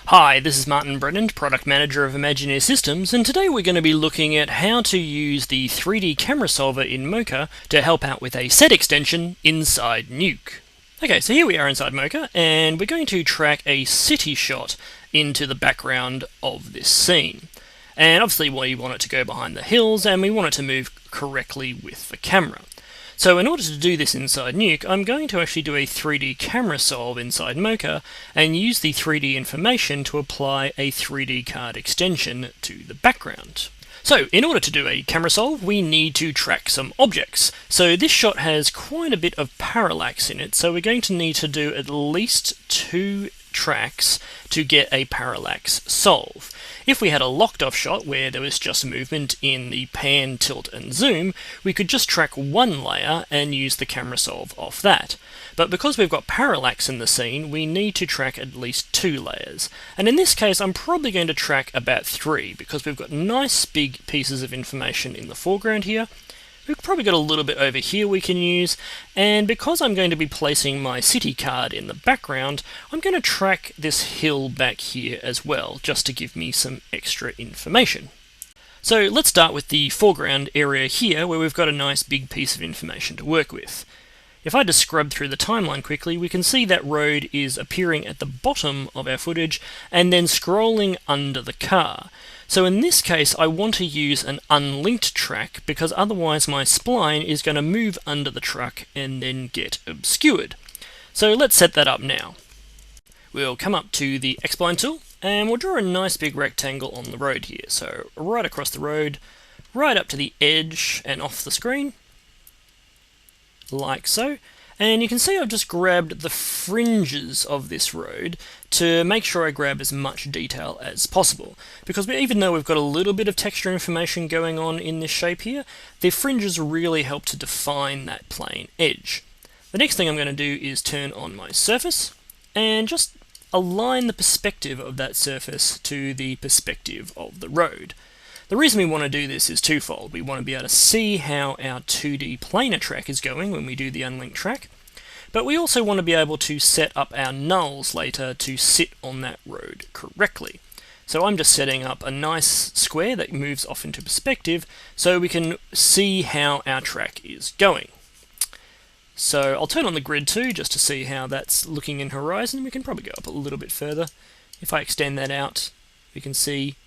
Hi, this is Brennand, Product Manager of Imagineer Systems, and today we're going to be looking at how to use the 3D camera solver in Mocha to help out with a set extension inside Nuke. Okay, so here we are inside Mocha, and we're going to track a city shot into the background of this scene. And obviously we want it to go behind the hills, and we want it to move correctly with the camera. So in order to do this inside Nuke, I'm going to actually do a 3D camera solve inside Mocha and use the 3D information to apply a 3D card extension to the background. So in order to do a camera solve, we need to track some objects. So this shot has quite a bit of parallax in it, so we're going to need to do at least 2 tracks to get a parallax solve. If we had a locked off shot where there was just movement in the pan, tilt and zoom, we could just track one layer and use the camera solve off that. But because we've got parallax in the scene, we need to track at least 2 layers. And in this case, I'm probably going to track about 3 because we've got nice big pieces of information in the foreground here. We've probably got a little bit over here we can use, and because I'm going to be placing my city card in the background, I'm going to track this hill back here as well, just to give me some extra information. So let's start with the foreground area here, where we've got a nice big piece of information to work with. If I just scrub through the timeline quickly, we can see that road is appearing at the bottom of our footage and then scrolling under the car. So in this case, I want to use an unlinked track because otherwise my spline is going to move under the truck and then get obscured. So let's set that up now. We'll come up to the X-spline tool and we'll draw a nice big rectangle on the road here. So right across the road, right up to the edge and off the screen, like so. And you can see I've just grabbed the fringes of this road to make sure I grab as much detail as possible. Because even though we've got a little bit of texture information going on in this shape here, the fringes really help to define that plane edge. The next thing I'm going to do is turn on my surface and just align the perspective of that surface to the perspective of the road. The reason we want to do this is twofold. We want to be able to see how our 2D planar track is going when we do the unlinked track, but we also want to be able to set up our nulls later to sit on that road correctly. So I'm just setting up a nice square that moves off into perspective so we can see how our track is going. So I'll turn on the grid too just to see how that's looking in horizon. We can probably go up a little bit further. If I extend that out, we can see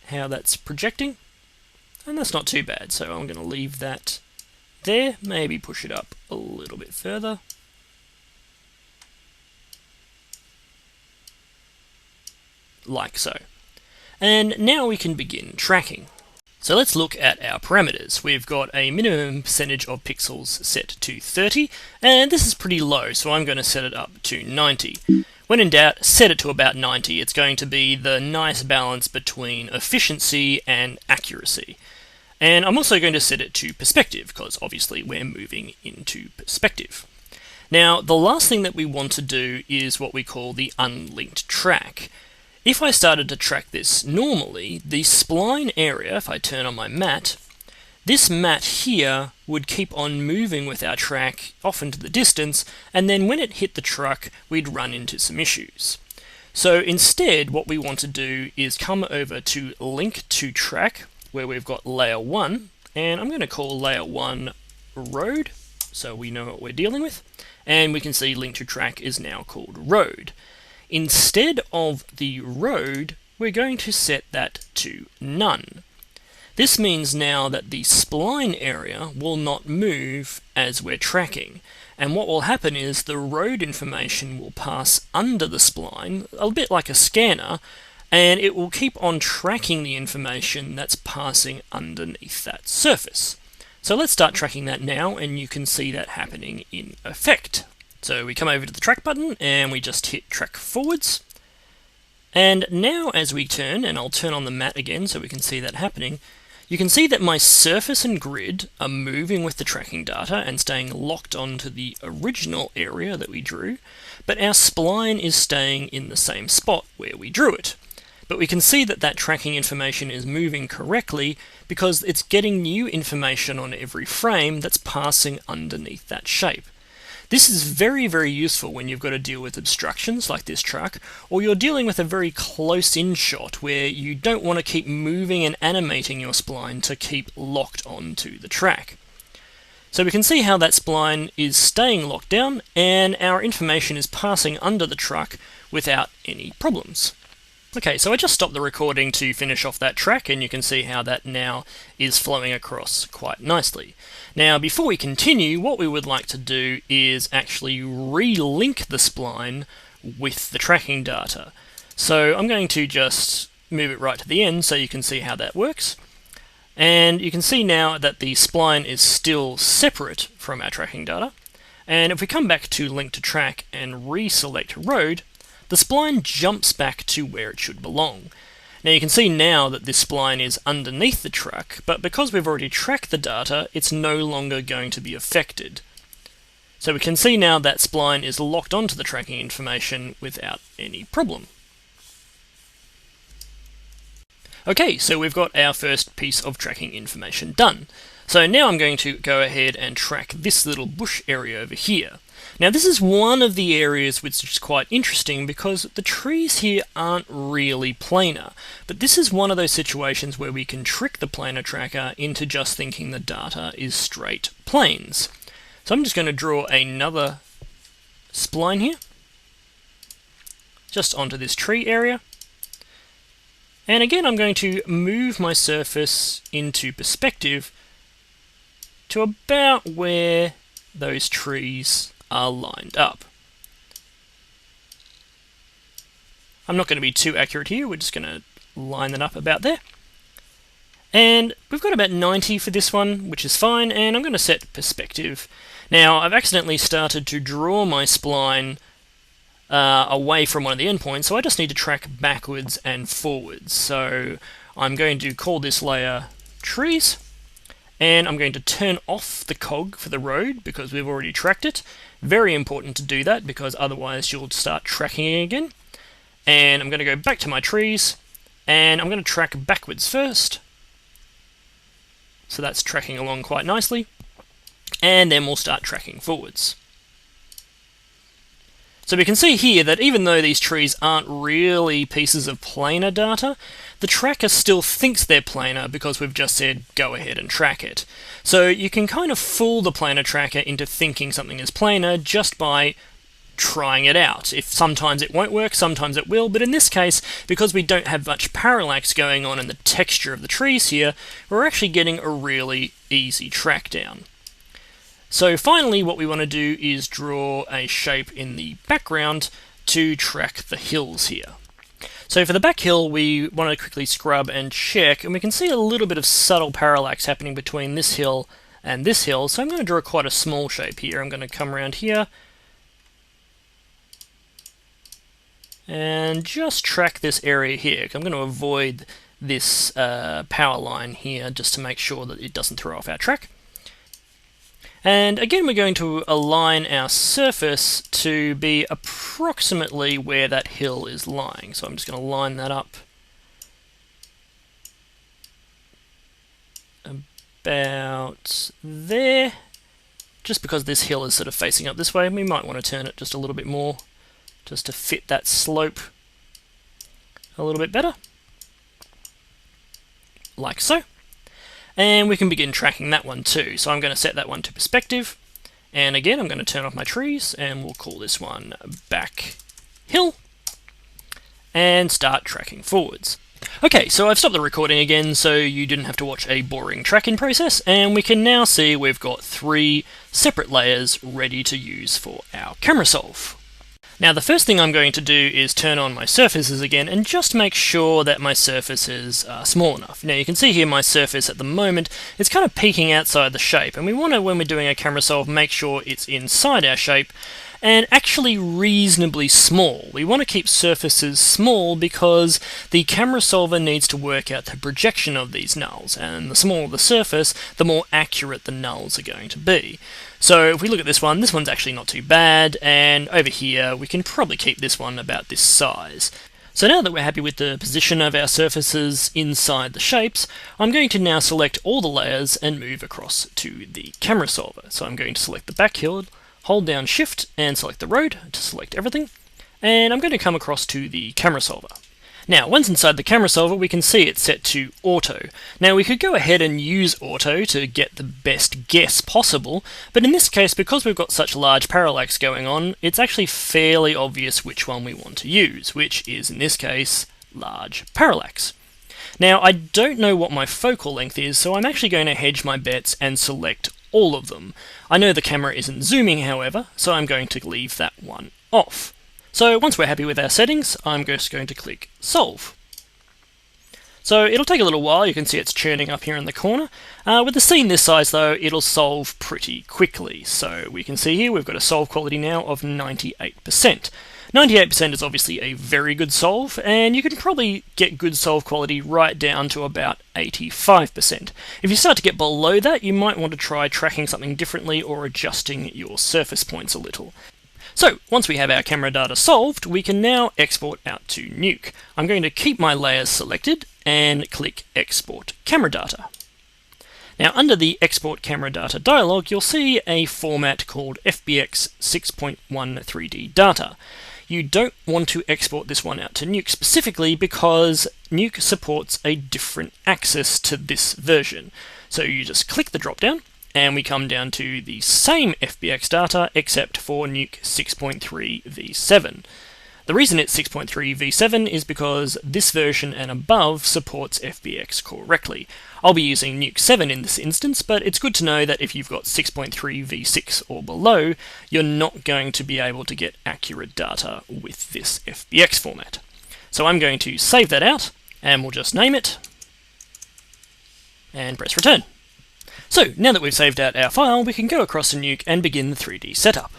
how that's projecting, and that's not too bad, so I'm going to leave that there, maybe push it up a little bit further. Like so. And now we can begin tracking. So let's look at our parameters. We've got a minimum percentage of pixels set to 30, and this is pretty low, so I'm going to set it up to 90. When in doubt, set it to about 90. It's going to be the nice balance between efficiency and accuracy. And I'm also going to set it to perspective, because obviously we're moving into perspective. Now, the last thing that we want to do is what we call the unlinked track. If I started to track this normally, the spline area, if I turn on my mat, this mat here would keep on moving with our track off into the distance, and then when it hit the truck, we'd run into some issues. So instead, what we want to do is come over to Link to Track, where we've got Layer 1, and I'm going to call Layer 1 Road, so we know what we're dealing with, and we can see Link to Track is now called Road. Instead of the road, we're going to set that to None. This means now that the spline area will not move as we're tracking, and what will happen is the road information will pass under the spline, a bit like a scanner, and it will keep on tracking the information that's passing underneath that surface. So let's start tracking that now, and you can see that happening in effect. So we come over to the track button, and we just hit track forwards. And now as we turn, and I'll turn on the mat again so we can see that happening, you can see that my surface and grid are moving with the tracking data and staying locked onto the original area that we drew, but our spline is staying in the same spot where we drew it. But we can see that that tracking information is moving correctly because it's getting new information on every frame that's passing underneath that shape. This is very, very useful when you've got to deal with obstructions like this truck, or you're dealing with a very close-in shot where you don't want to keep moving and animating your spline to keep locked onto the track. So we can see how that spline is staying locked down, and our information is passing under the truck without any problems. Okay, so I just stopped the recording to finish off that track, and you can see how that now is flowing across quite nicely. Now, before we continue, what we would like to do is actually re-link the spline with the tracking data. So I'm going to just move it right to the end so you can see how that works. And you can see now that the spline is still separate from our tracking data. And if we come back to link to track and reselect road, the spline jumps back to where it should belong. Now you can see now that this spline is underneath the truck, but because we've already tracked the data, it's no longer going to be affected. So we can see now that spline is locked onto the tracking information without any problem. Okay, so we've got our first piece of tracking information done. So now I'm going to go ahead and track this little bush area over here. Now this is one of the areas which is quite interesting because the trees here aren't really planar, but this is one of those situations where we can trick the planar tracker into just thinking the data is straight planes. So I'm just going to draw another spline here, just onto this tree area. And again, I'm going to move my surface into perspective to about where those trees are lined up. I'm not going to be too accurate here, we're just going to line that up about there. And we've got about 90 for this one, which is fine, and I'm going to set perspective. Now, I've accidentally started to draw my spline away from one of the endpoints, so I just need to track backwards and forwards. So I'm going to call this layer trees, and I'm going to turn off the cog for the road because we've already tracked it. Very important to do that because otherwise you'll start tracking it again. And I'm going to go back to my trees, and I'm going to track backwards first. So that's tracking along quite nicely. And then we'll start tracking forwards. So we can see here that even though these trees aren't really pieces of planar data, the tracker still thinks they're planar because we've just said go ahead and track it. So you can kind of fool the planar tracker into thinking something is planar just by trying it out. If sometimes it won't work, sometimes it will, but in this case, because we don't have much parallax going on in the texture of the trees here, we're actually getting a really easy track down. So finally, what we want to do is draw a shape in the background to track the hills here. So for the back hill, we want to quickly scrub and check, and we can see a little bit of subtle parallax happening between this hill and this hill. So I'm going to draw quite a small shape here. I'm going to come around here and just track this area here. I'm going to avoid this power line here just to make sure that it doesn't throw off our track. And again, we're going to align our surface to be approximately where that hill is lying. So I'm just going to line that up about there. Just because this hill is sort of facing up this way, we might want to turn it just a little bit more just to fit that slope a little bit better. Like so. And we can begin tracking that one too. So I'm going to set that one to perspective. And again, I'm going to turn off my trees, and we'll call this one back hill. And start tracking forwards. Okay, so I've stopped the recording again so you didn't have to watch a boring tracking process. And we can now see we've got 3 separate layers ready to use for our camera solve. Now the first thing I'm going to do is turn on my surfaces again and just make sure that my surfaces are small enough. Now you can see here my surface at the moment, it's kind of peeking outside the shape, and we want to, when we're doing a camera solve, make sure it's inside our shape and actually reasonably small. We want to keep surfaces small because the camera solver needs to work out the projection of these nulls, and the smaller the surface, the more accurate the nulls are going to be. So if we look at this one's actually not too bad, and over here we can probably keep this one about this size. So now that we're happy with the position of our surfaces inside the shapes, I'm going to now select all the layers and move across to the camera solver. So I'm going to select the back hill, hold down Shift and select the road to select everything, and I'm going to come across to the camera solver. Now, once inside the camera solver, we can see it's set to auto. Now, we could go ahead and use auto to get the best guess possible, but in this case, because we've got such large parallax going on, it's actually fairly obvious which one we want to use, which is, in this case, large parallax. Now, I don't know what my focal length is, so I'm actually going to hedge my bets and select all of them. I know the camera isn't zooming, however, so I'm going to leave that one off. So once we're happy with our settings, I'm just going to click Solve. So it'll take a little while. You can see it's churning up here in the corner. With the scene this size, though, it'll solve pretty quickly. So we can see here we've got a solve quality now of 98%. 98% is obviously a very good solve, and you can probably get good solve quality right down to about 85%. If you start to get below that, you might want to try tracking something differently or adjusting your surface points a little. So, once we have our camera data solved, we can now export out to Nuke. I'm going to keep my layers selected and click Export Camera Data. Now, under the Export Camera Data dialog, you'll see a format called FBX 6.1 3D Data. You don't want to export this one out to Nuke specifically because Nuke supports a different axis to this version. So you just click the drop-down, and we come down to the same FBX data except for Nuke 6.3 v7. The reason it's 6.3 v7 is because this version and above supports FBX correctly. I'll be using Nuke 7 in this instance, but it's good to know that if you've got 6.3 v6 or below, you're not going to be able to get accurate data with this FBX format. So I'm going to save that out, and we'll just name it, and press return. So, now that we've saved out our file, we can go across to Nuke and begin the 3D setup.